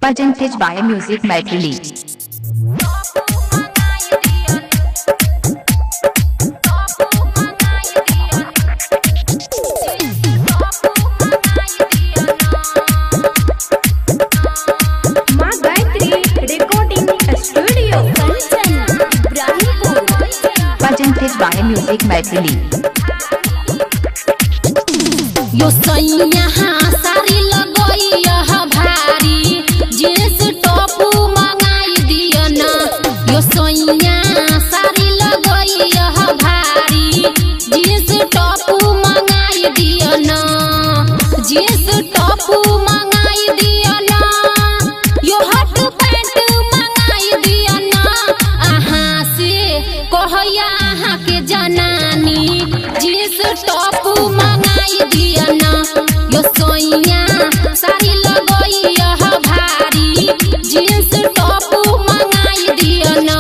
Presented by Music Maithili. Presented by Music Maithili. यो सैया सारी लगई भारी जींस टॉप मंगाई दिया ना। यो सैया सारी लगई भारी जींस टॉप मंगाई दिया ना। जींस टॉप मंगाई दिया ना। यो हॉट पैंट मंगाई दिया ना। आहा से कहया आहा के जनानी जींस टॉप मंगाई दिया ना। यो सोइया सारी लगई भारी जींस टॉप मंगाई दिया ना।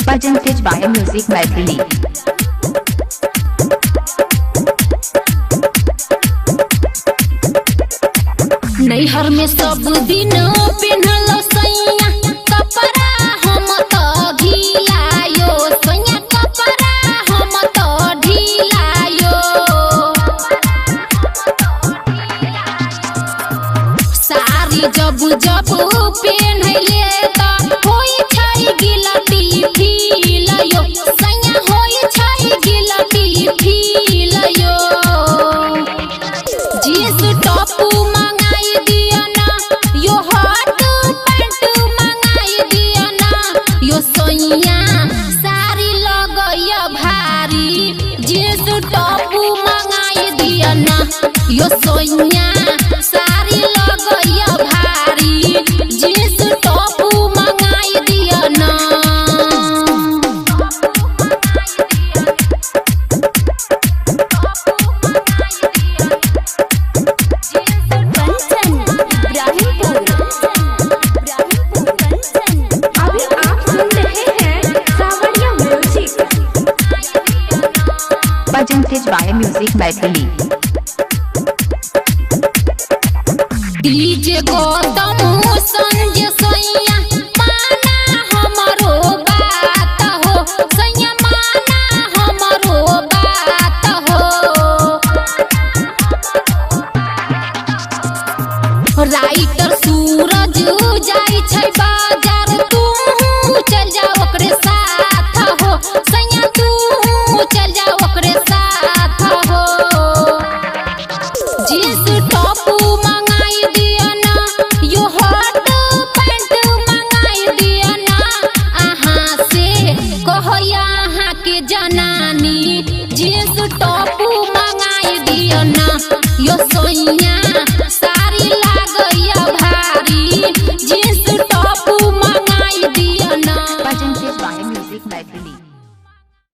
Presented by Music Maithili. नैहर में सब दिन पिन्हल सैया कपड़ा हम तो ढिलायो। सैया कपड़ा हम तो ढिलायो। सारी जब जब पेन्हले त होई छै गिलटी फीलयो। सैया होई छै गिलटी फीलयो। जींस टॉप मंगाई दिया ना। यो हॉट पैंट मंगाई दिया ना। यो सैया सारी लगई भारी जींस टॉप मंगाई दिया ना। यो सैया सारी लगई भारी जींस टॉप मंगाई दिया ना। अभी आप सुन रहे हैं सावरिया music. Presented by Music Maithili. DJ Gautam Sanjay सैया